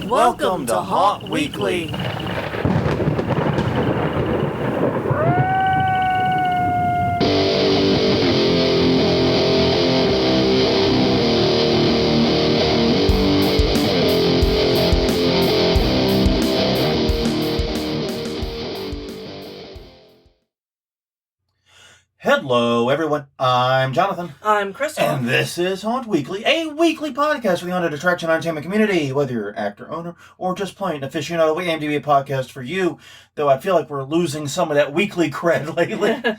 Welcome to Haunt Weekly. Hello, everyone. I'm Jonathan. I'm Crystal. And this is Haunt Weekly, a weekly podcast for the haunted attraction entertainment community. Whether you're an actor, owner, or just plain aficionado, we aim to be a podcast for you, though I feel like we're losing some of that weekly cred lately.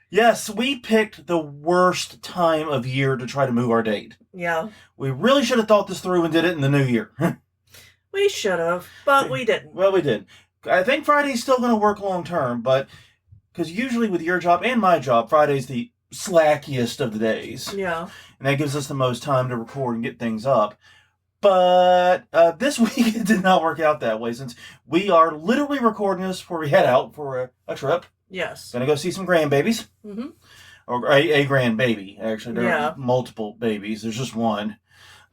Yes, we picked the worst time of year to try to move our date. Yeah. We really should have thought this through and did it in the new year. We should have, but we didn't. Well, we did. I think Friday's still going to work long term, but because usually with your job and my job, Friday's the slackiest of the days. Yeah. And that gives us the most time to record and get things up. But this week it did not work out that way, since we are literally recording this before we head out for a trip. Yes. Gonna go see some grandbabies. Mm-hmm. Or a grandbaby, actually. There are multiple babies. There's just one.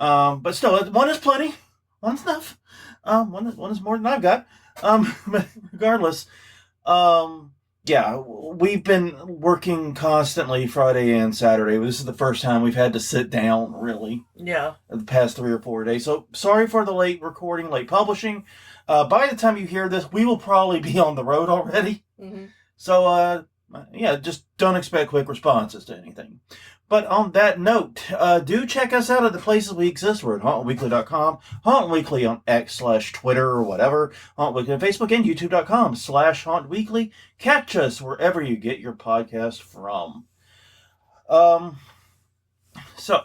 But still, one is plenty. One's enough. One is more than I've got. But regardless, yeah, we've been working constantly Friday and Saturday. This is the first time we've had to sit down, really. Yeah. The past 3 or 4 days. So, sorry for the late recording, late publishing. By the time you hear this, we will probably be on the road already. Mm-hmm. So, yeah, just don't expect quick responses to anything. But on that note, do check us out at the places we exist. We're at hauntweekly.com, Haunt Weekly on X/Twitter or whatever, Haunt Weekly on Facebook, and youtube.com/hauntweekly. Catch us wherever you get your podcast from. So,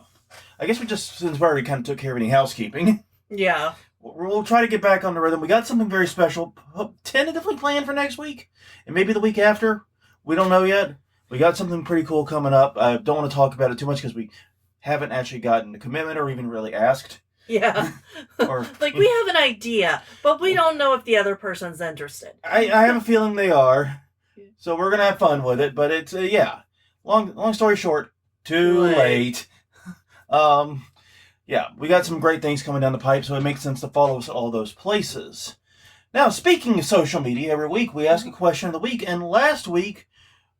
I guess since we already kind of took care of any housekeeping. Yeah. We'll try to get back on the rhythm. We got something very special tentatively planned for next week, and maybe the week after. We don't know yet. We got something pretty cool coming up. I don't want to talk about it too much because we haven't actually gotten a commitment or even really asked. Yeah. Or like, we have an idea, but we don't know if the other person's interested. I have a feeling they are. So we're going to have fun with it. But it's, yeah. Long story short, too late. Yeah, we got some great things coming down the pipe, so it makes sense to follow us at all those places. Now, speaking of social media, every week we ask a question of the week, and last week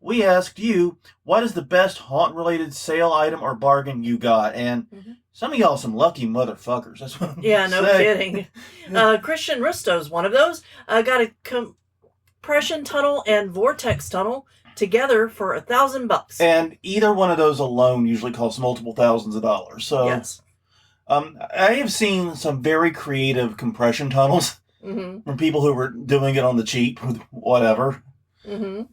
we asked you, what is the best haunt-related sale item or bargain you got? And some of y'all some lucky motherfuckers. That's what I'm no kidding. Christian Risto's one of those. Got a compression tunnel and vortex tunnel together for $1,000. And either one of those alone usually costs multiple thousands of dollars. So, yes. I have seen some very creative compression tunnels from people who were doing it on the cheap, whatever.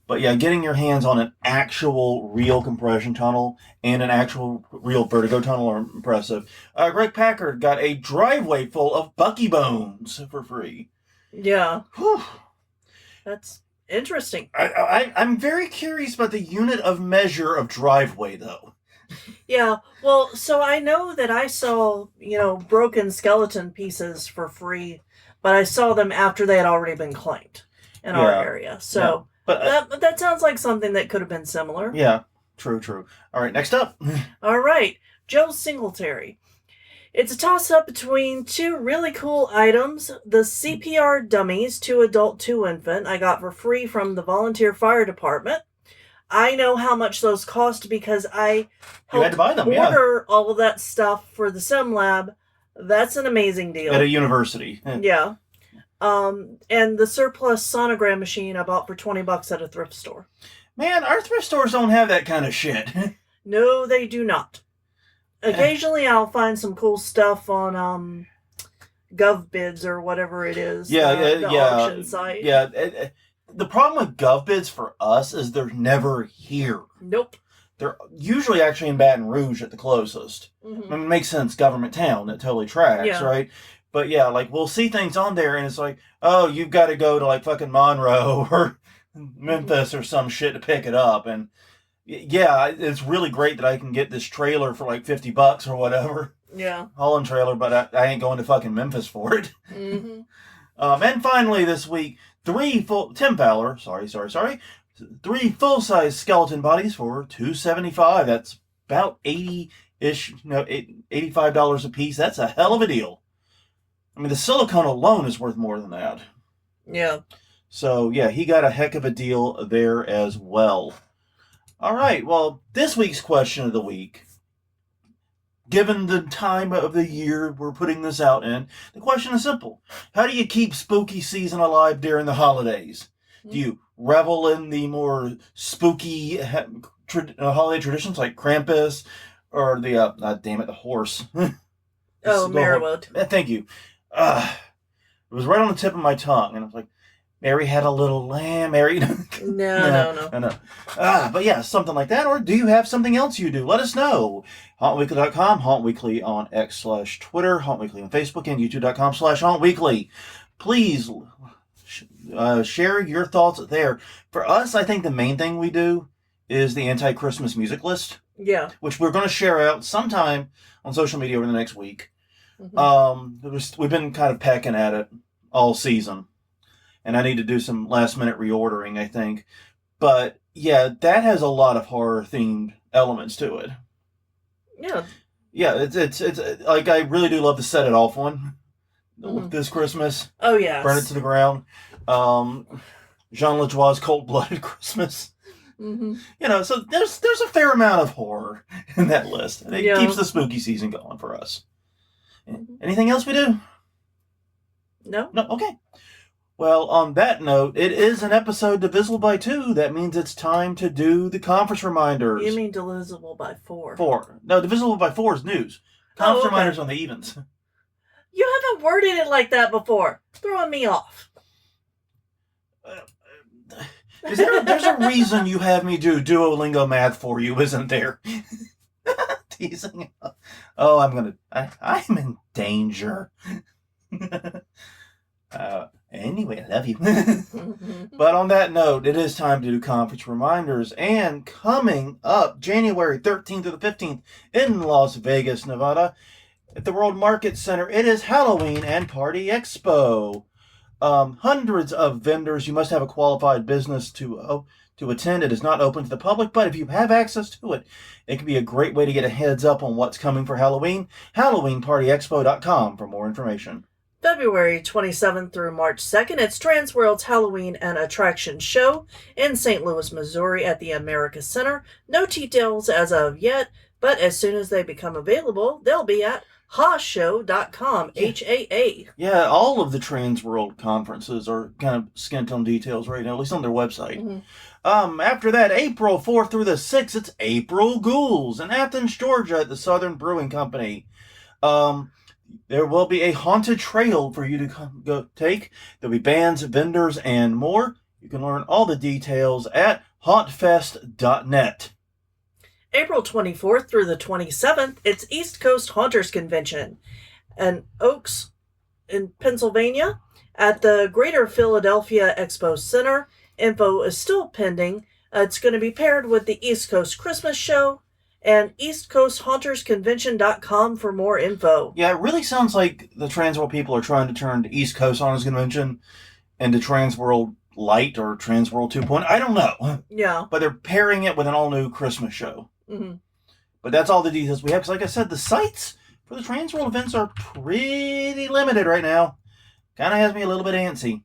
But yeah, getting your hands on an actual real compression tunnel and an actual real vertigo tunnel are impressive. Greg Packard got a driveway full of Bucky bones for free. Yeah. Whew. That's interesting. I'm very curious about the unit of measure of driveway, though. Yeah, well, so I know that I saw, broken skeleton pieces for free, but I saw them after they had already been claimed in our area. So but that sounds like something that could have been similar. Yeah, true. All right, next up. All right, Joe Singletary. It's a toss-up between two really cool items. The CPR dummies, 2 adult, 2 infant, I got for free from the volunteer fire department. I know how much those cost because I helped order all of that stuff for the sim lab. That's an amazing deal. At a university. Yeah. And the surplus sonogram machine I bought for $20 at a thrift store. Man, our thrift stores don't have that kind of shit. No, they do not. Occasionally I'll find some cool stuff on GovBids or whatever it is. The auction site. Yeah. The problem with GovBids for us is they're never here. Nope. They're usually actually in Baton Rouge at the closest. I mean, it makes sense, government town, that totally tracks, right? But yeah, like, we'll see things on there and it's like, oh, you've got to go to like fucking Monroe or Memphis or some shit to pick it up. And yeah, it's really great that I can get this trailer for like $50 or whatever. Yeah. Hauling trailer, but I ain't going to fucking Memphis for it. And finally this week, 3 full-size skeleton bodies for $275. That's about $85 a piece. That's a hell of a deal. I mean, the silicone alone is worth more than that. Yeah. So, yeah, he got a heck of a deal there as well. All right, well, this week's question of the week, given the time of the year we're putting this out in, the question is simple. How do you keep spooky season alive during the holidays? Do you revel in the more spooky holiday traditions like Krampus or the, the horse? Merriwood. Thank you. It was right on the tip of my tongue, and I was like, Mary had a little lamb. Mary. No. But yeah, something like that. Or do you have something else you do? Let us know. HauntWeekly.com, HauntWeekly on X/Twitter, HauntWeekly on Facebook, and YouTube.com/HauntWeekly. Please share your thoughts there. For us, I think the main thing we do is the anti-Christmas music list. Yeah. Which we're going to share out sometime on social media over the next week. We've been kind of pecking at it all season. And I need to do some last-minute reordering, I think. But, yeah, that has a lot of horror-themed elements to it. Yeah. Yeah, it's like, I really do love the Set It Off one this Christmas. Oh, yeah. Burn It to the Ground. Jean LaJoie's Cold-Blooded Christmas. Mm-hmm. You know, so there's a fair amount of horror in that list. And it keeps the spooky season going for us. Anything else we do? No. Okay. Well, on that note, it is an episode divisible by 2. That means it's time to do the conference reminders. You mean divisible by 4? 4. No, divisible by 4 is news. Conference reminders on the evens. You haven't worded it like that before. Throwing me off. There's a reason you have me do Duolingo math for you, isn't there? Teasing. Oh, I'm in danger. Anyway, I love you. But on that note, it is time to do conference reminders. And coming up January 13th to the 15th in Las Vegas, Nevada, at the World Market Center, it is Halloween and Party Expo. Hundreds of vendors. You must have a qualified business to attend. It is not open to the public, but if you have access to it, it can be a great way to get a heads up on what's coming for Halloween. HalloweenPartyExpo.com for more information. February 27th through March 2nd, it's Transworld's Halloween and Attraction Show in St. Louis, Missouri at the America Center. No details as of yet, but as soon as they become available, they'll be at HaShow.com, HAA. Yeah, all of the Transworld conferences are kind of skint on details right now, at least on their website. After that, April 4th through the 6th, it's April Ghouls in Athens, Georgia at the Southern Brewing Company. There will be a haunted trail for you to go take. There'll be bands, vendors, and more. You can learn all the details at hauntfest.net. April 24th through the 27th, it's East Coast Haunters Convention in Oaks, in Pennsylvania, at the Greater Philadelphia Expo Center. Info is still pending. It's going to be paired with the East Coast Christmas Show and EastCoastHauntersConvention.com for more info. Yeah, it really sounds like the Transworld people are trying to turn the East Coast Haunters Convention into Transworld Light or Transworld 2.0. I don't know. Yeah. But they're pairing it with an all-new Christmas show. But that's all the details we have. Because like I said, the sites for the Transworld events are pretty limited right now. Kind of has me a little bit antsy.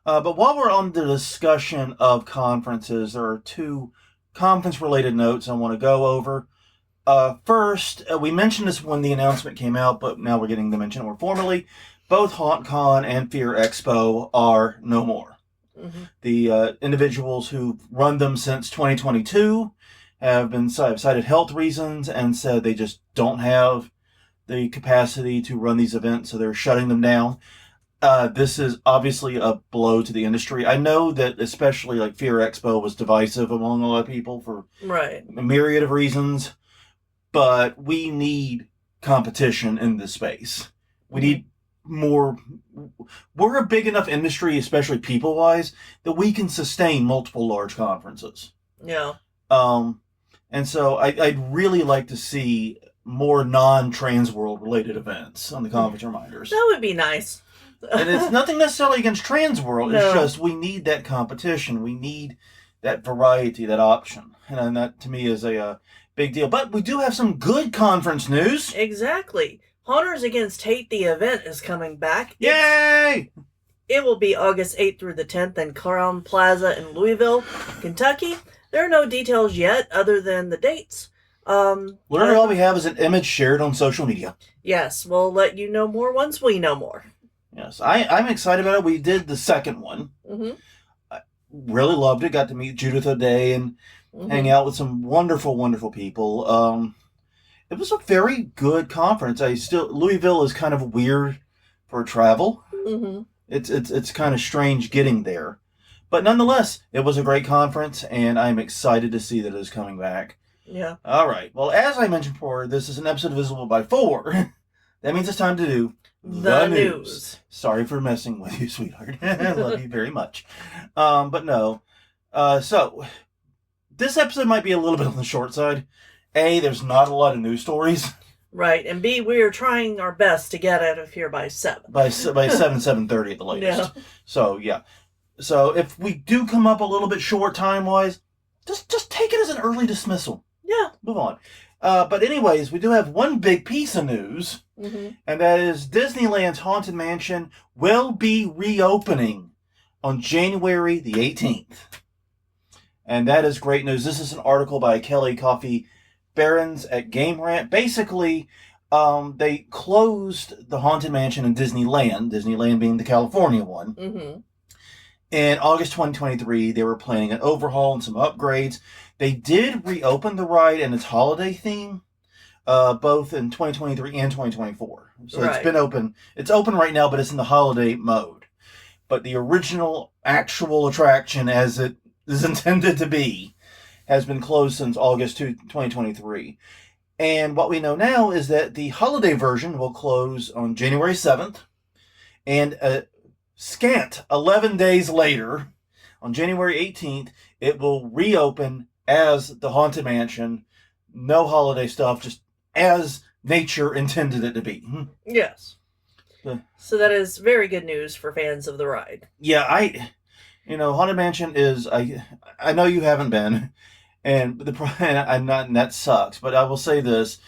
But while we're on the discussion of conferences, there are 2 conference-related notes I want to go over. First, we mentioned this when the announcement came out, but now we're getting to mention it more formally. Both HauntCon and Fear Expo are no more. The individuals who run them since 2022 have cited health reasons and said they just don't have the capacity to run these events, so they're shutting them down. This is obviously a blow to the industry. I know that especially like Fear Expo was divisive among a lot of people for a myriad of reasons, but we need competition in this space. We need more. We're a big enough industry, especially people-wise, that we can sustain multiple large conferences. Yeah. And so I'd really like to see more non-Transworld related events on the conference reminders. That would be nice. And it's nothing necessarily against Transworld. It's just we need that competition. We need that variety, that option. And that, to me, is a big deal. But we do have some good conference news. Exactly. Haunters Against Hate, the event, is coming back. Yay! It will be August 8th through the 10th in Crown Plaza in Louisville, Kentucky. There are no details yet other than the dates. Literally all we have is an image shared on social media. Yes, we'll let you know more once we know more. Yes, I'm excited about it. We did the second one. Mm-hmm. I really loved it. Got to meet Judith O'Day and hang out with some wonderful, wonderful people. It was a very good conference. Louisville is kind of weird for travel. Mm-hmm. It's kind of strange getting there. But nonetheless, it was a great conference, and I'm excited to see that it is coming back. Yeah. All right. Well, as I mentioned before, this is an episode of Visible by 4. That means it's time to do the news. Sorry for messing with you, sweetheart. I love you very much. But no. So, this episode might be a little bit on the short side. A, there's not a lot of news stories. Right, and B, we are trying our best to get out of here by 7. By 7:30 at the latest. Yeah. So, yeah. So, if we do come up a little bit short time-wise, just take it as an early dismissal. Yeah. Move on. But anyways, we do have one big piece of news, and that is Disneyland's Haunted Mansion will be reopening on January the 18th. And that is great news. This is an article by Kelly Coffey Barons at Game Rant. Basically, they closed the Haunted Mansion in Disneyland being the California one. In August 2023, they were planning an overhaul and some upgrades. They did reopen the ride and its holiday theme, both in 2023 and 2024. So Right. It's been open. It's open right now, but it's in the holiday mode. But the original actual attraction, as it is intended to be, has been closed since August 2023. And what we know now is that the holiday version will close on January 7th. And scant 11 days later, on January 18th, it will reopen as the Haunted Mansion. No holiday stuff, just as nature intended it to be. Yes. So that is very good news for fans of the ride. Yeah, Haunted Mansion is, I know you haven't been, and that sucks, but I will say this,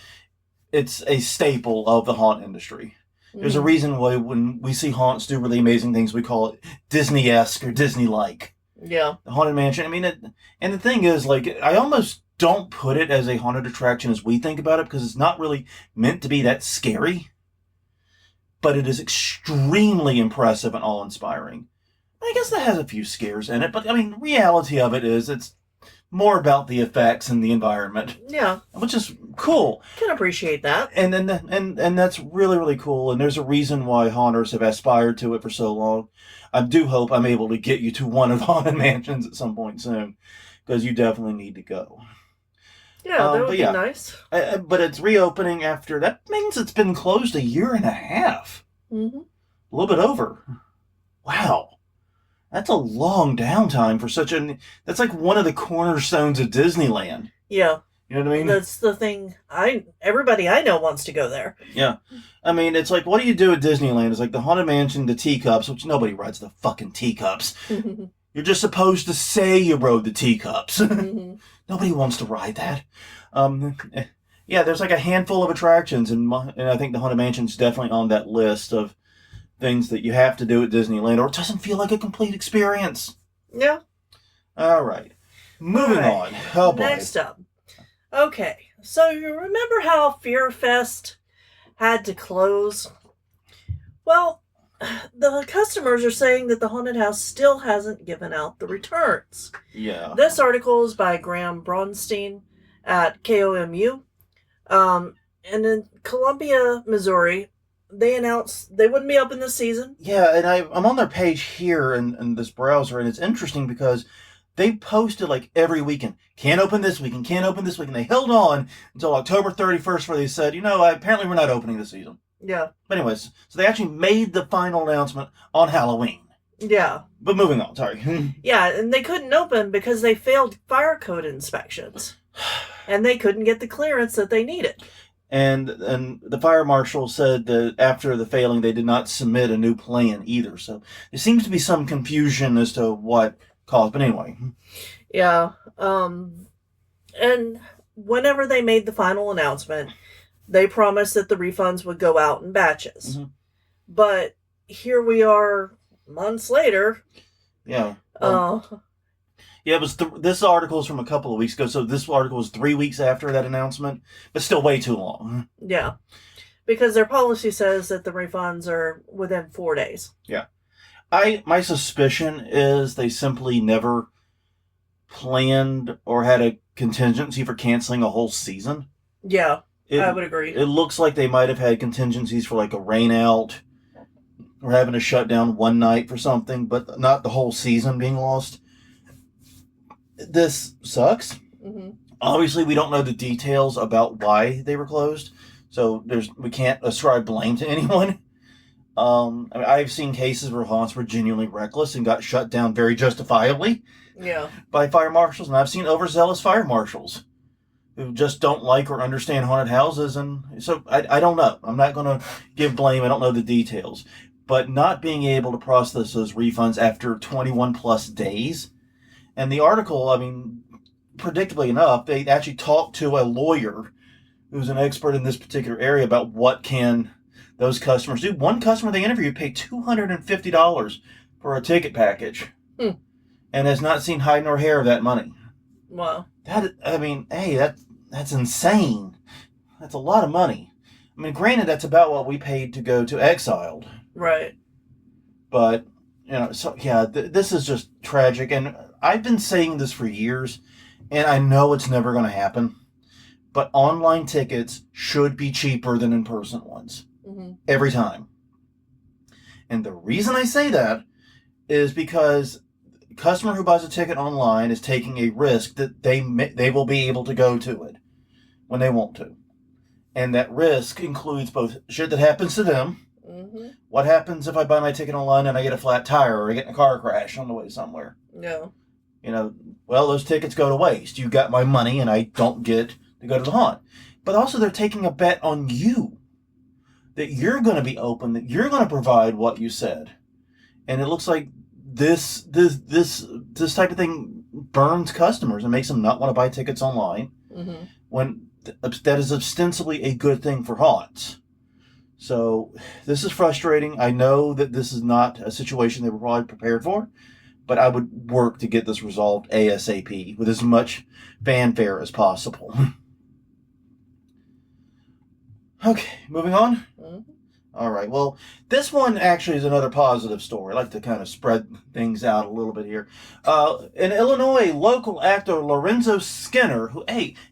it's a staple of the haunt industry. There's a reason why when we see haunts do really amazing things, we call it Disney-esque or Disney-like. Yeah. The Haunted Mansion, and the thing is, I almost don't put it as a haunted attraction as we think about it, because it's not really meant to be that scary. But it is extremely impressive and awe-inspiring. I guess that has a few scares in it, but the reality of it is it's more about the effects and the environment. Yeah. Which is cool. Can appreciate that. And that's really, really cool. And there's a reason why haunters have aspired to it for so long. I do hope I'm able to get you to one of the Haunted Mansions at some point soon, because you definitely need to go. Yeah, that would be nice. But it's reopening after, that means it's been closed 1.5 years. A little bit over. Wow. That's a long downtime for that's like one of the cornerstones of Disneyland. Yeah. You know what I mean? That's the thing. Everybody I know wants to go there. Yeah. It's like, what do you do at Disneyland? It's like the Haunted Mansion, the teacups, which nobody rides the fucking teacups. You're just supposed to say you rode the teacups. Nobody wants to ride that. Yeah, there's like a handful of attractions, and I think the Haunted Mansion's definitely on that list of things that you have to do at Disneyland, or it doesn't feel like a complete experience. Yeah. All right. Moving on. Oh, boy. Next up. Okay, so you remember how Fearfest had to close? Well, the customers are saying that the haunted house still hasn't given out the returns. Yeah. This article is by Graham Bronstein at KOMU. And in Columbia, Missouri, they announced they wouldn't be open this season. Yeah, and I'm on their page here in this browser, and it's interesting because they posted every weekend, can't open this weekend, can't open this weekend. They held on until October 31st where they said, apparently we're not opening this season. Yeah. But anyways, so they actually made the final announcement on Halloween. Yeah. But moving on, sorry. Yeah, and they couldn't open because they failed fire code inspections. And they couldn't get the clearance that they needed. And the fire marshal said that after the failing, they did not submit a new plan either. So there seems to be some confusion as to what caused. But anyway. Yeah. And whenever they made the final announcement, They promised that the refunds would go out in batches. Mm-hmm. But here we are months later. Yeah. Well, yeah, it was this article is from a couple of weeks ago, so this article was 3 weeks after that announcement, but still way too long. Yeah. Because their policy says that the refunds are within 4 days. Yeah. My suspicion is they simply never planned or had a contingency for canceling a whole season. Yeah, I would agree. It looks like they might have had contingencies for like a rain out or having to shut down one night for something, but not the whole season being lost. This sucks. Mm-hmm. Obviously, we don't know the details about why they were closed, so we can't ascribe blame to anyone. I've seen cases where haunts were genuinely reckless and got shut down very justifiably. Yeah. By fire marshals, and I've seen overzealous fire marshals who just don't like or understand haunted houses, and so I don't know. I'm not going to give blame. I don't know the details, but not being able to process those refunds after 21 plus days, and the article, predictably enough, they actually talked to a lawyer who's an expert in this particular area about what can those customers do. One customer they interviewed paid $250 for a ticket package. And has not seen hide nor hair of that money. Wow. That's insane. That's a lot of money. Granted, that's about what we paid to go to Exiled. Right. But, this is just tragic. And I've been saying this for years, and I know it's never going to happen. But online tickets should be cheaper than in-person ones. Mm-hmm. Every time. And the reason I say that is because customer who buys a ticket online is taking a risk that they will be able to go to it when they want to. And that risk includes both shit that happens to them. Mm-hmm. What happens if I buy my ticket online and I get a flat tire or I get in a car crash on the way somewhere? Yeah. Those tickets go to waste. You got my money and I don't get to go to the haunt. But also they're taking a bet on you. That you're going to be open, that you're going to provide what you said. And it looks like this type of thing burns customers and makes them not want to buy tickets online, mm-hmm. when that is ostensibly a good thing for haunts. So this is frustrating. I know that this is not a situation they were probably prepared for, but I would work to get this resolved ASAP with as much fanfare as possible. Okay, moving on. Mm-hmm. All right. Well, this one actually is another positive story. I like to kind of spread things out a little bit here. In Illinois, local actor Lorenzo Skinner, who,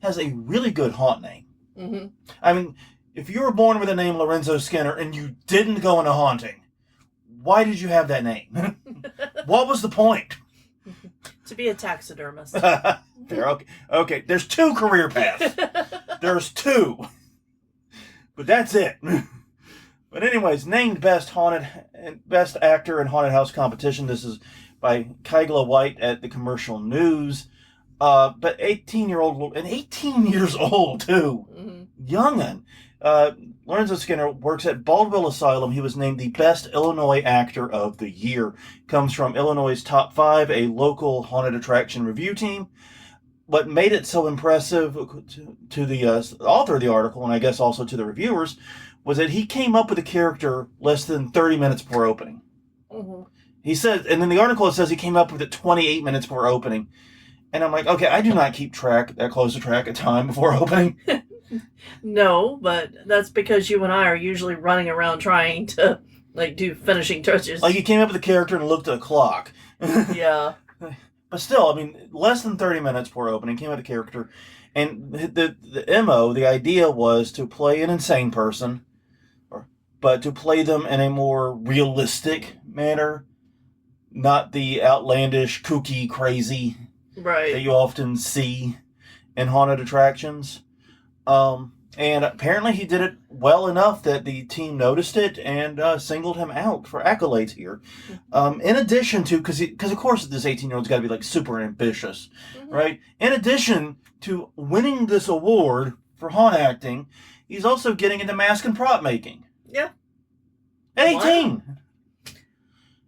has a really good haunt name. Mm-hmm. If you were born with the name Lorenzo Skinner and you didn't go into haunting, why did you have that name? What was the point? To be a taxidermist. Fair. Okay. There's two career paths. There's two. But that's it. But anyways, named best actor in haunted house competition. This is by Kygla White at the Commercial News. But 18 years old too. Mm-hmm. Youngin. Lorenzo Skinner works at Baldwin Asylum. He was named the best Illinois actor of the year. Comes from Illinois' Top 5, a local haunted attraction review team. What made it so impressive to the author of the article, and I guess also to the reviewers, was that he came up with a character less than 30 minutes before opening. Mm-hmm. He said, and in the article it says he came up with it 28 minutes before opening. And I'm like, okay, I do not keep that close a track of time before opening. No, but that's because you and I are usually running around trying to, do finishing touches. Like, he came up with a character and looked at a clock. Yeah. But still, less than 30 minutes before opening, came out a character. And the MO, the idea was to play an insane person, but to play them in a more realistic manner, not the outlandish, kooky, crazy right that you often see in haunted attractions. And apparently he did it well enough that the team noticed it and singled him out for accolades here. In addition to, because of course this 18-year-old's got to be super ambitious, mm-hmm. right? In addition to winning this award for haunt acting, he's also getting into mask and prop making. Yeah. At 18.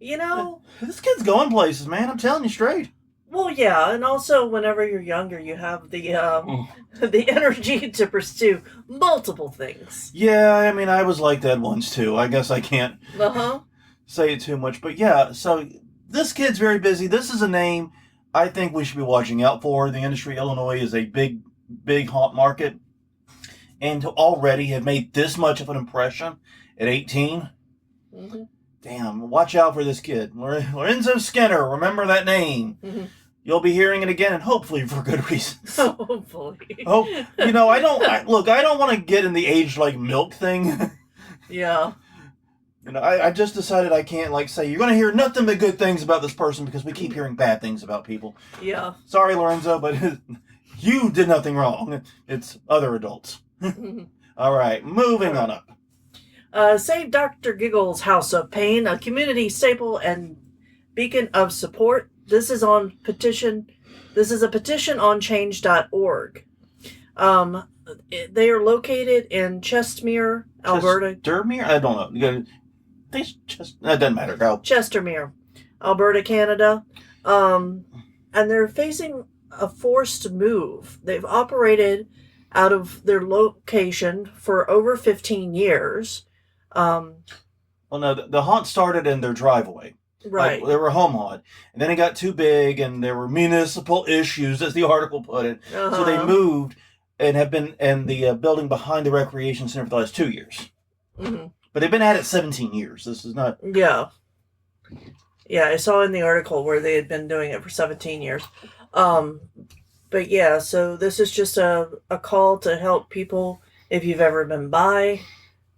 Wow. This kid's going places, man. I'm telling you straight. Well, yeah, and also whenever you're younger, you have the the energy to pursue multiple things. Yeah, I mean, I was like that once too. I guess I can't Uh-huh. say it too much, but yeah. So this kid's very busy. This is a name I think we should be watching out for. The industry, Illinois, is a big haunt market, and to already have made this much of an impression at 18. Mm-hmm. Damn, watch out for this kid. Lorenzo Skinner, remember that name. Mm-hmm. You'll be hearing it again, and hopefully for good reasons. Hopefully. Oh, I don't want to get in the age like milk thing. Yeah. I just decided I can't say you're going to hear nothing but good things about this person because we keep hearing bad things about people. Yeah. Sorry, Lorenzo, but you did nothing wrong. It's other adults. All right, moving on up. Save Dr. Giggle's House of Pain, a community staple and beacon of support. This is a petition on change.org. They are located in Chestermere, Alberta. Chestermere? I don't know. That doesn't matter. Go. Chestermere, Alberta, Canada. And they're facing a forced move. They've operated out of their location for over 15 years. Well, no, the haunt started in their driveway. Right. They were a home haunt. And then it got too big, and there were municipal issues, as the article put it. Uh-huh. So they moved and have been in the building behind the recreation center for the last 2 years. Mm-hmm. But they've been at it 17 years. This is not... Yeah. Yeah, I saw in the article where they had been doing it for 17 years. But yeah, so this is just a call to help people, if you've ever been by,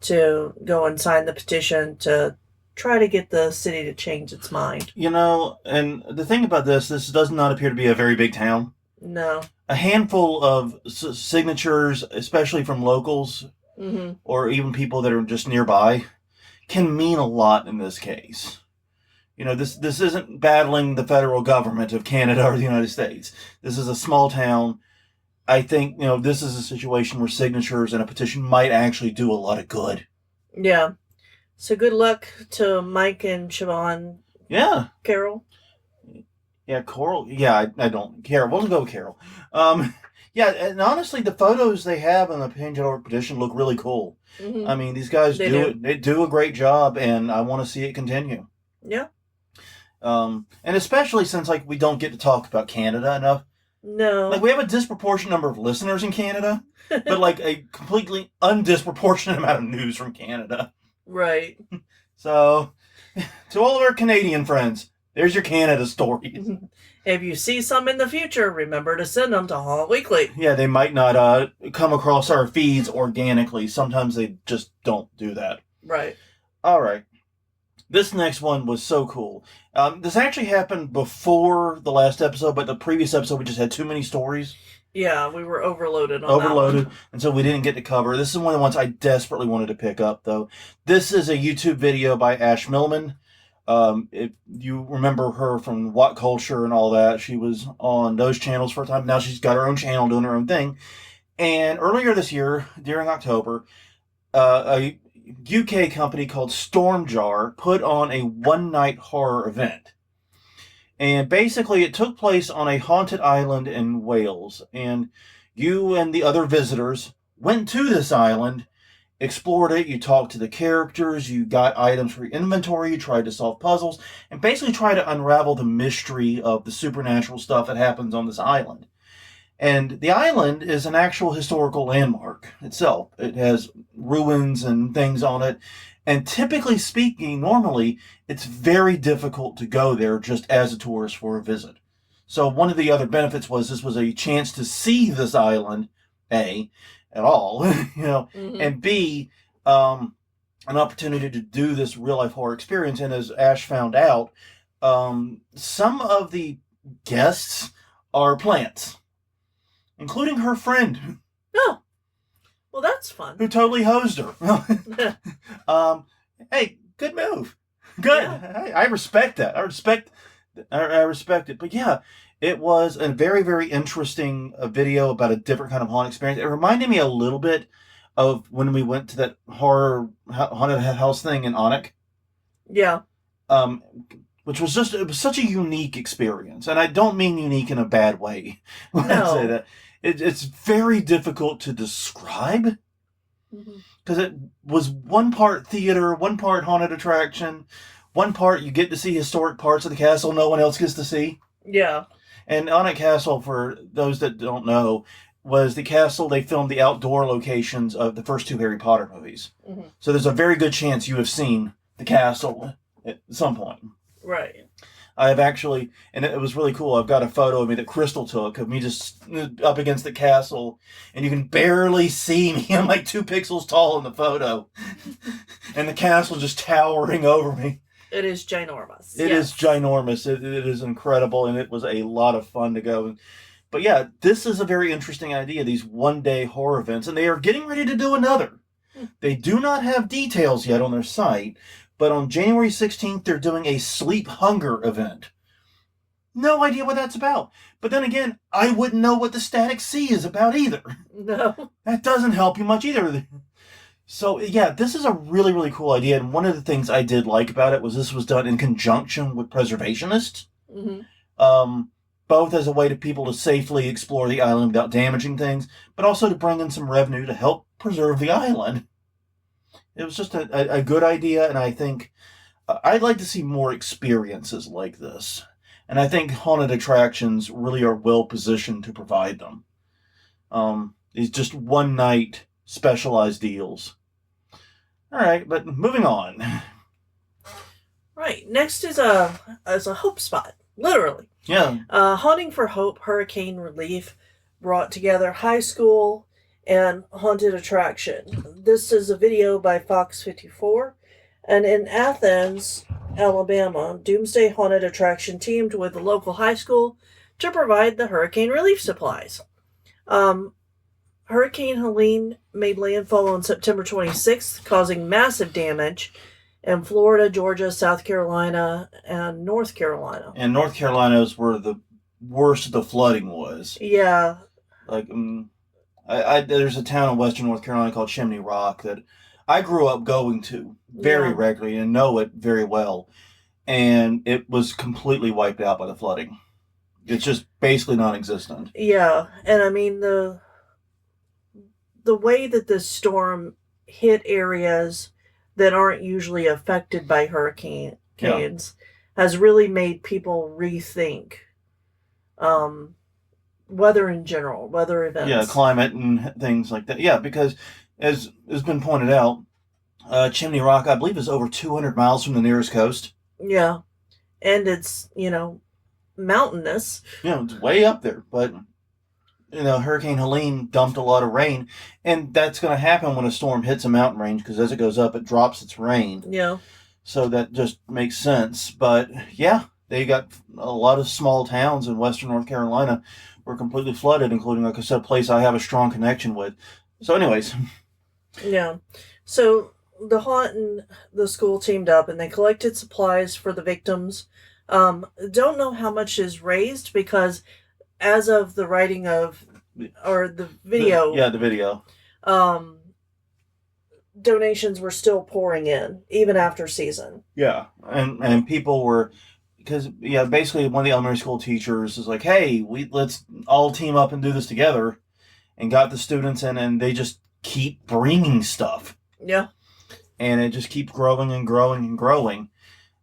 to go and sign the petition to try to get the city to change its mind. And the thing about this does not appear to be a very big town. No. A handful of signatures, especially from locals, mm-hmm. or even people that are just nearby, can mean a lot in this case. This isn't battling the federal government of Canada or the United States. This is a small town. I think, this is a situation where signatures and a petition might actually do a lot of good. Yeah. So good luck to Mike and Siobhan. Yeah. Carol. Yeah, Coral. Yeah, I don't. Carol. We'll go with Carol. Yeah, and honestly, the photos they have on the Page.org petition look really cool. Mm-hmm. I mean, these guys They do a great job, and I want to see it continue. Yeah. And especially since we don't get to talk about Canada enough. No. We have a disproportionate number of listeners in Canada, but a completely undisproportionate amount of news from Canada. Right. So, to all of our Canadian friends, there's your Canada stories. If you see some in the future, remember to send them to Haunt Weekly. Yeah, they might not come across our feeds organically. Sometimes they just don't do that. Right. All right. This next one was so cool. This actually happened before the last episode, but the previous episode we just had too many stories. Yeah, we were overloaded on that one. And so we didn't get to cover. This is one of the ones I desperately wanted to pick up, though. This is a YouTube video by Ash Millman. If you remember her from What Culture and all that, she was on those channels for a time. Now she's got her own channel doing her own thing. And earlier this year, during October, a UK company called Stormjar put on a one-night horror event. And basically, it took place on a haunted island in Wales. And you and the other visitors went to this island, explored it, you talked to the characters, you got items for your inventory, you tried to solve puzzles, and basically try to unravel the mystery of the supernatural stuff that happens on this island. And the island is an actual historical landmark itself. It has ruins and things on it. And typically speaking, normally, it's very difficult to go there just as a tourist for a visit. So one of the other benefits was this was a chance to see this island, A, at all, Mm-hmm. and B, an opportunity to do this real-life horror experience. And as Ash found out, some of the guests are plants, including her friend. Oh, well, that's fun. Who totally hosed her. Hey, good move. Good. Yeah. I respect that. I respect it. But yeah, it was a very, very interesting video about a different kind of haunt experience. It reminded me a little bit of when we went to that horror haunted house thing in Onyx. Yeah. which was it was such a unique experience. And I don't mean unique in a bad way when I say that. It's very difficult to describe because it was one part theater, one part haunted attraction, one part you get to see historic parts of the castle no one else gets to see. Yeah. And Onyx Castle, for those that don't know, was the castle they filmed the outdoor locations of the first 2 Harry Potter movies. So there's a very good chance you have seen the castle at some point. Right. I have actually, and it was really cool, I've got a photo of me that Crystal took of me just up against the castle, and you can barely see me. I'm like 2 pixels tall in the photo. And the castle just towering over me. It is ginormous. It is ginormous. It is incredible, and it was a lot of fun to go. But yeah, this is a very interesting idea, these one-day horror events, and they are getting ready to do another. They do not have details yet on their site, but on January 16th, they're doing a sleep hunger event. No idea what that's about. But then again, I wouldn't know what the Static Sea is about either. No. That doesn't help you much either. So, yeah, this is a really, really cool idea. And one of the things I did like about it was this was done in conjunction with preservationists. Both as a way to people to safely explore the island without damaging things, but also to bring in some revenue to help preserve the island. It was just a good idea, and I think I'd like to see more experiences like this. And I think haunted attractions really are well positioned to provide them. These just one-night specialized deals. All right, but moving on. Right. Next is a hope spot, literally. Yeah. Haunting for Hope Hurricane Relief brought together high school and haunted attraction. This is a video by Fox 54. And in Athens, Alabama, Doomsday Haunted Attraction teamed with the local high school to provide the hurricane relief supplies. Hurricane Helene made landfall on September 26th, causing massive damage in Florida, Georgia, South Carolina, and North Carolina. And North Carolina is where the worst the flooding was. Yeah. Like, there's a town in western North Carolina called Chimney Rock that I grew up going to very regularly and know it very well. And it was completely wiped out by the flooding. It's just basically non-existent. Yeah. And I mean, the way that this storm hit areas that aren't usually affected by hurricanes has really made people rethink weather in general, weather events. Yeah, climate and things like that. Yeah, because as has been pointed out, Chimney Rock, I believe, is over 200 miles from the nearest coast. Yeah. And it's, mountainous. It's way up there, but Hurricane Helene dumped a lot of rain, and that's going to happen when a storm hits a mountain range, because as it goes up, it drops its rain. Yeah. So that just makes sense. But, yeah, they got a lot of small towns in western North Carolina were completely flooded, including, like I said, a place I have a strong connection with. So anyways. Yeah. So the haunt and the school teamed up, and they collected supplies for the victims. Don't know how much is raised, because as of the writing of, or the video. The video. Donations were still pouring in, even after season. Yeah. And people were, because, basically one of the elementary school teachers is like, hey, let's all team up and do this together, and got the students in, and they just keep bringing stuff. Yeah. And it just keeps growing and growing and growing.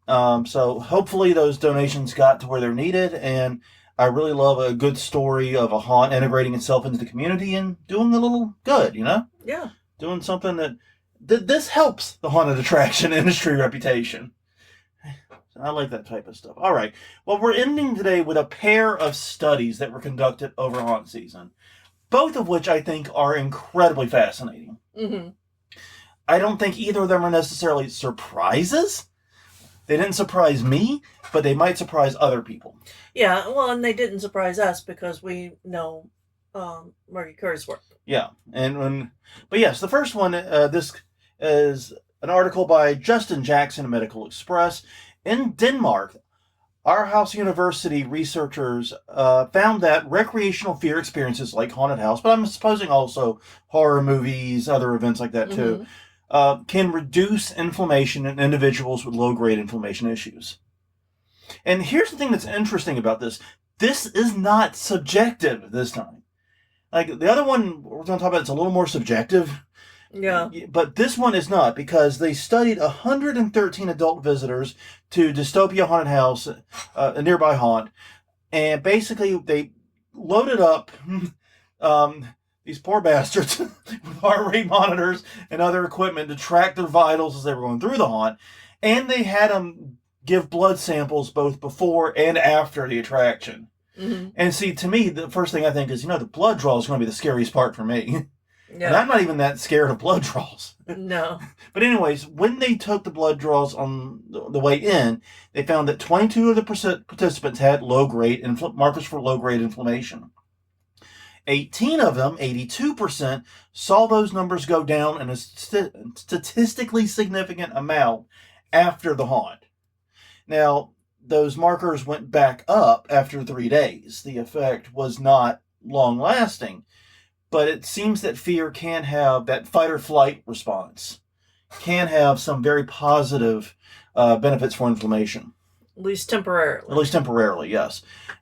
So hopefully those donations got to where they're needed, and I really love a good story of a haunt integrating itself into the community and doing a little good, Yeah. Doing something that this helps the haunted attraction industry reputation. I like that type of stuff. All right. Well, we're ending today with a pair of studies that were conducted over haunt season, both of which I think are incredibly fascinating. Mm-hmm. I don't think either of them are necessarily surprises. They didn't surprise me, but they might surprise other people. Yeah, well, and they didn't surprise us because we know Margie Kerr's work. Yeah, but yes, the first one, this is an article by Justin Jackson of Medical Express. In Denmark, Aarhus University researchers found that recreational fear experiences like haunted house, but I'm supposing also horror movies, other events like that too, can reduce inflammation in individuals with low-grade inflammation issues. And here's the thing that's interesting about this. This is not subjective this time. Like the other one we're going to talk about, it's a little more subjective. Yeah. But this one is not, because they studied 113 adult visitors to Dystopia Haunted House, a nearby haunt. And basically they loaded up these poor bastards with heart rate monitors and other equipment to track their vitals as they were going through the haunt. And they had them give blood samples both before and after the attraction. Mm-hmm. And see, to me, the first thing I think is, the blood draw is going to be the scariest part for me. Yeah. And I'm not even that scared of blood draws. No. But anyways, when they took the blood draws on the way in, they found that 22 of the participants had low-grade markers for low-grade inflammation. 18 of them, 82%, saw those numbers go down in a statistically significant amount after the haunt. Now, those markers went back up after 3 days. The effect was not long-lasting, but it seems that fear can have that fight or flight response, can have some very positive benefits for inflammation. At least temporarily. At least temporarily, yes.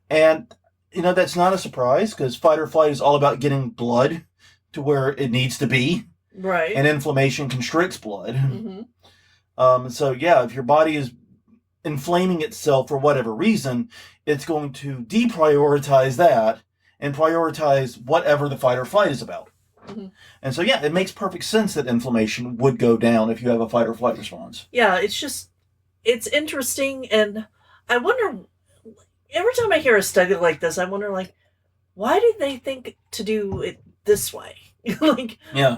And, that's not a surprise, because fight or flight is all about getting blood to where it needs to be. Right. And inflammation constricts blood. Mm-hmm. So, yeah, if your body is inflaming itself for whatever reason, it's going to deprioritize that and prioritize whatever the fight or flight is about. Mm-hmm. And so, yeah, it makes perfect sense that inflammation would go down if you have a fight or flight response. Yeah, it's interesting, and I wonder, every time I hear a study like this, I wonder, why did they think to do it this way? Yeah.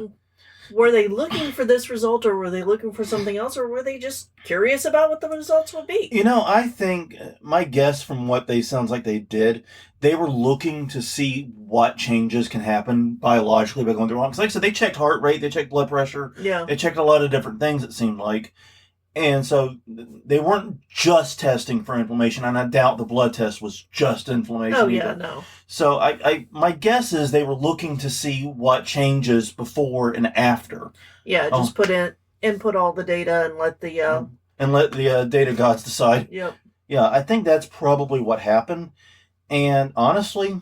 Were they looking for this result, or were they looking for something else, or were they just curious about what the results would be? I think my guess from what sounds like they did, they were looking to see what changes can happen biologically by going through it. Because like I said, they checked heart rate, they checked blood pressure, Yeah. they checked a lot of different things, it seemed like. And so they weren't just testing for inflammation, and I doubt the blood test was just inflammation Oh, yeah, either. no. So my guess is they were looking to see what changes before and after. Yeah, just input all the data and let the data gods decide. Yep. Yeah, I think that's probably what happened. And honestly,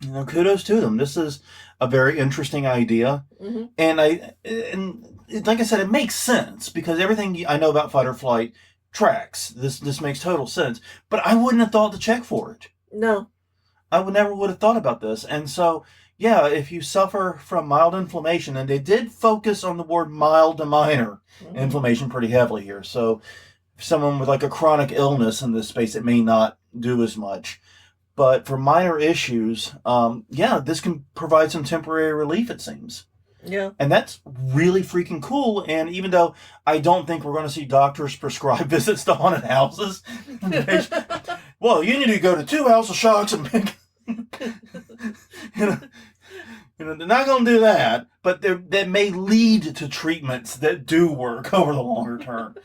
kudos to them. This is a very interesting idea. Mm-hmm. And like I said, it makes sense, because everything I know about fight or flight tracks. This makes total sense. But I wouldn't have thought to check for it. No. I never would have thought about this. And so, yeah, if you suffer from mild inflammation, and they did focus on the word mild to minor inflammation pretty heavily here. So if someone with a chronic illness in this space, it may not do as much. But for minor issues, this can provide some temporary relief, it seems. Yeah. And that's really freaking cool. And even though I don't think we're going to see doctors prescribe visits to haunted houses, well, you need to go to 2 House of Shocks and pick. They're not going to do that, but that may lead to treatments that do work over the longer term.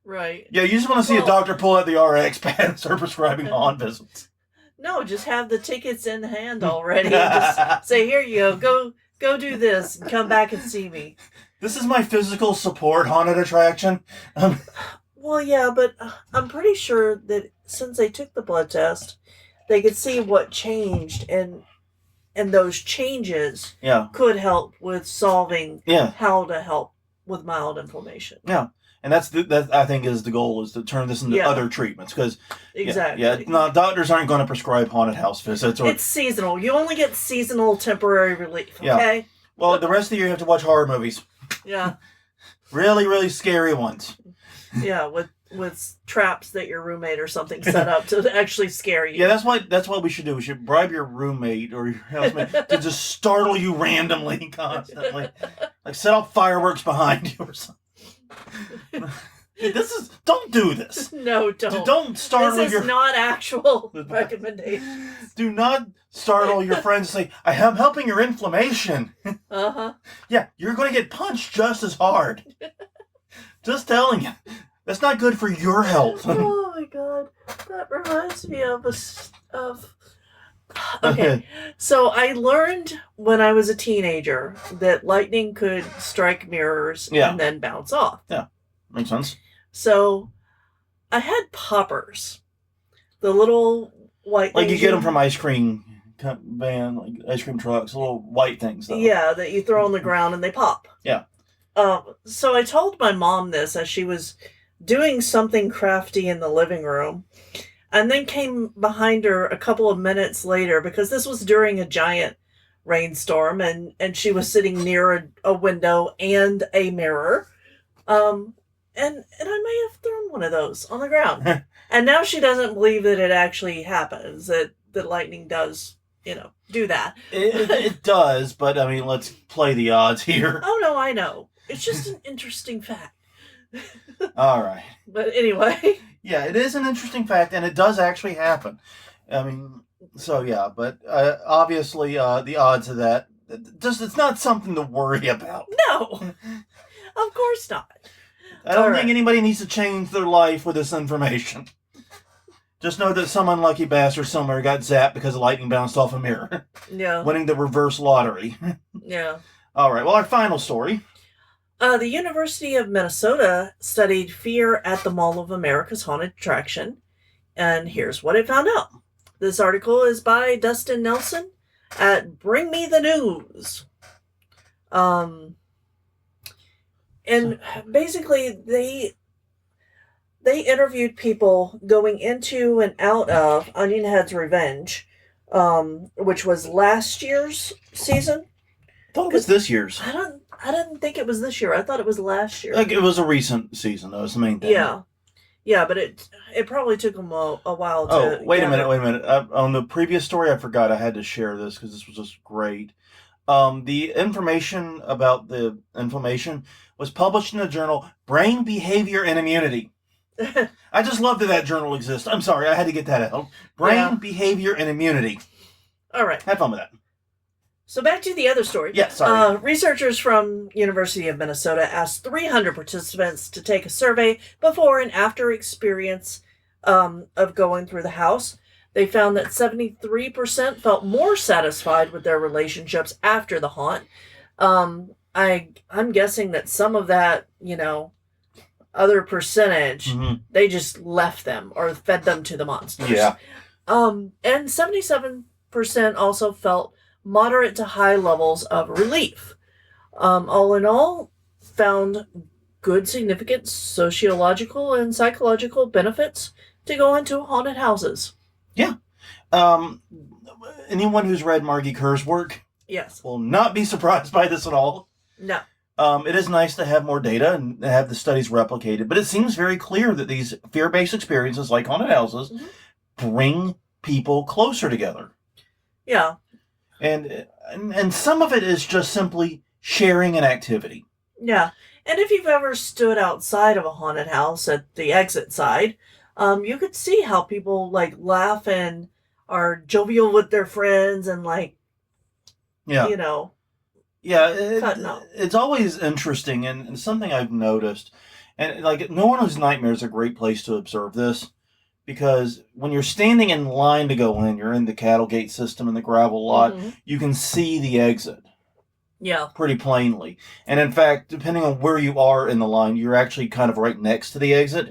Right. Yeah, you just want to see a doctor pull out the RX pad and start prescribing haunt visits. No, just have the tickets in hand already and just say, here you go. Go do this and come back and see me. This is my physical support haunted attraction. Well, yeah, but I'm pretty sure that since they took the blood test, they could see what changed, and those changes could help with solving how to help with mild inflammation. Yeah. And that I think is the goal, is to turn this into other treatments, because exactly. No, doctors aren't going to prescribe haunted house visits. It's seasonal. You only get seasonal temporary relief. Okay. Yeah. Well, the rest of the year you have to watch horror movies. Yeah. Really, really scary ones. Yeah, with traps that your roommate or something set up to actually scare you. Yeah, that's what we should do. We should bribe your roommate or your housemate to just startle you randomly, constantly, set off fireworks behind you or something. Don't do this. No, don't. Don't startle This is not actual recommendations. Do not startle your friends and say, I am helping your inflammation. Uh-huh. Yeah, you're going to get punched just as hard. Just telling you. That's not good for your health. Oh my god. That reminds me of Okay, so I learned when I was a teenager that lightning could strike mirrors and then bounce off. Yeah, makes sense. So I had poppers. The little white Like you things get them from ice cream van, like ice cream trucks, little white things though. Yeah, that you throw on the ground and they pop. Yeah. So I told my mom this as she was doing something crafty in the living room, and then came behind her a couple of minutes later because this was during a giant rainstorm, and she was sitting near a window and a mirror. And I may have thrown one of those on the ground. And now she doesn't believe that it actually happens, that lightning does, do that. It does, but I mean, let's play the odds here. Oh, no, I know. It's just an interesting fact. All right. But anyway. Yeah, it is an interesting fact, and it does actually happen. I mean, so yeah, but obviously the odds of that, it's not something to worry about. No, of course not. I don't think anybody needs to change their life with this information. Just know that some unlucky bastard somewhere got zapped because the lightning bounced off a mirror. Yeah. Winning the reverse lottery. Yeah. All right, well, our final story. The University of Minnesota studied fear at the Mall of America's haunted attraction, and here's what it found out. This article is by Dustin Nelson at Bring Me the News. And basically, they interviewed people going into and out of Onion Head's Revenge, which was last year's season. I thought it was this year's. I didn't think it was this year. I thought it was last year. Like it was a recent season, though. It's the main thing. Yeah, but it probably took them a while to. Oh, wait a minute. On the previous story, I forgot I had to share this because this was just great. The information about the inflammation was published in the journal Brain Behavior and Immunity. I just love that journal exists. I'm sorry, I had to get that out. Brain Behavior and Immunity. All right. Have fun with that. So back to the other story. Yeah, sorry. Researchers from University of Minnesota asked 300 participants to take a survey before and after experience of going through the house. They found that 73% felt more satisfied with their relationships after the haunt. I'm guessing that some of that, other percentage, they just left them or fed them to the monsters. Yeah. And 77% also felt moderate to high levels of relief. All in all, found good significant sociological and psychological benefits to go into haunted houses. Yeah. Anyone who's read Margie Kerr's work will not be surprised by this at all. No. It is nice to have more data and have the studies replicated, but it seems very clear that these fear-based experiences like haunted houses bring people closer together. Yeah. And some of it is just simply sharing an activity. Yeah. And if you've ever stood outside of a haunted house at the exit side, you could see how people laugh and are jovial with their friends and cutting up. It's always interesting and something I've noticed. And No One Knows Nightmare is a great place to observe this. Because when you're standing in line to go in, you're in the cattle gate system in the gravel lot, you can see the exit. Yeah. Pretty plainly. And in fact, depending on where you are in the line, you're actually kind of right next to the exit.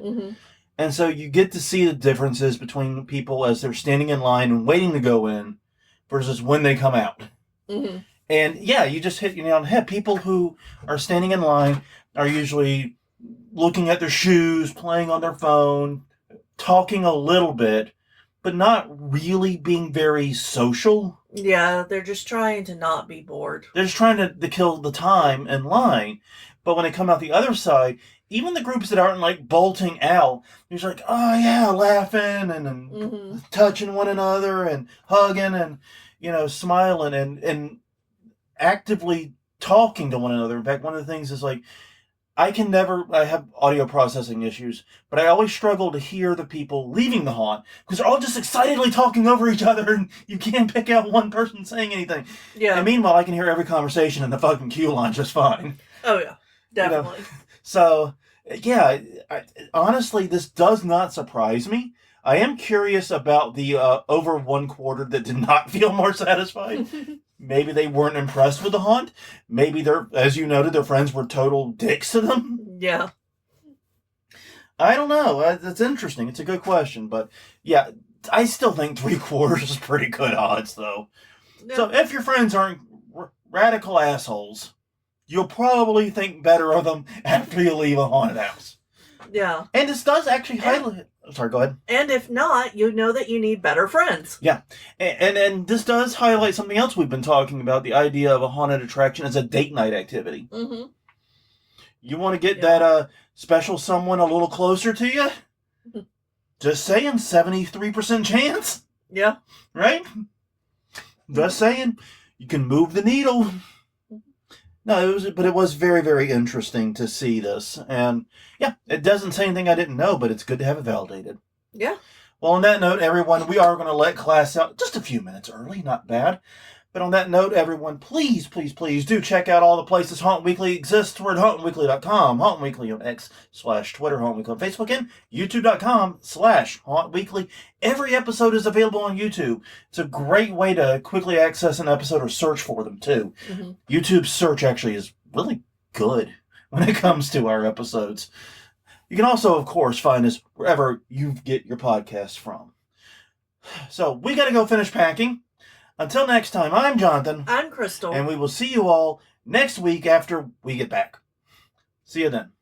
And so you get to see the differences between people as they're standing in line and waiting to go in versus when they come out. And you just hit your nail on the head. People who are standing in line are usually looking at their shoes, playing on their phone, talking a little bit, but not really being very social. Yeah, they're just trying to not be bored. They're just trying to kill the time in line. But when they come out the other side, even the groups that aren't bolting out, they're just laughing and touching one another and hugging and, smiling and actively talking to one another. In fact, one of the things is I have audio processing issues, but I always struggle to hear the people leaving the haunt because they're all just excitedly talking over each other and you can't pick out one person saying anything. Yeah. And meanwhile, I can hear every conversation in the fucking queue line just fine. Oh, yeah. Definitely. So, honestly, this does not surprise me. I am curious about the over 1/4 that did not feel more satisfied. Maybe they weren't impressed with the haunt. Maybe as you noted, their friends were total dicks to them. Yeah. I don't know. It's interesting. It's a good question. But yeah, I still think 3/4 is pretty good odds, though. Yeah. So if your friends aren't radical assholes, you'll probably think better of them after you leave a haunted house. Yeah. And this does actually highlight... Sorry, go ahead. And if not, you know that you need better friends. Yeah. And this does highlight something else we've been talking about, the idea of a haunted attraction as a date night activity. Mm-hmm. You want to get that special someone a little closer to you? Just saying, 73% chance. Yeah. Right? Just saying. You can move the needle. No, it was very, very interesting to see this. And yeah, it doesn't say anything I didn't know, but it's good to have it validated. Yeah. Well, on that note, everyone, we are going to let class out just a few minutes early. Not bad. But on that note, everyone, please, please, please do check out all the places Haunt Weekly exists. We're at hauntweekly.com, Haunt Weekly on X/Twitter, Haunt Weekly on Facebook, and youtube.com/Haunt Weekly. Every episode is available on YouTube. It's a great way to quickly access an episode or search for them, too. Mm-hmm. YouTube's search actually is really good when it comes to our episodes. You can also, of course, find us wherever you get your podcasts from. So, we got to go finish packing. Until next time, I'm Jonathan. I'm Crystal. And we will see you all next week after we get back. See you then.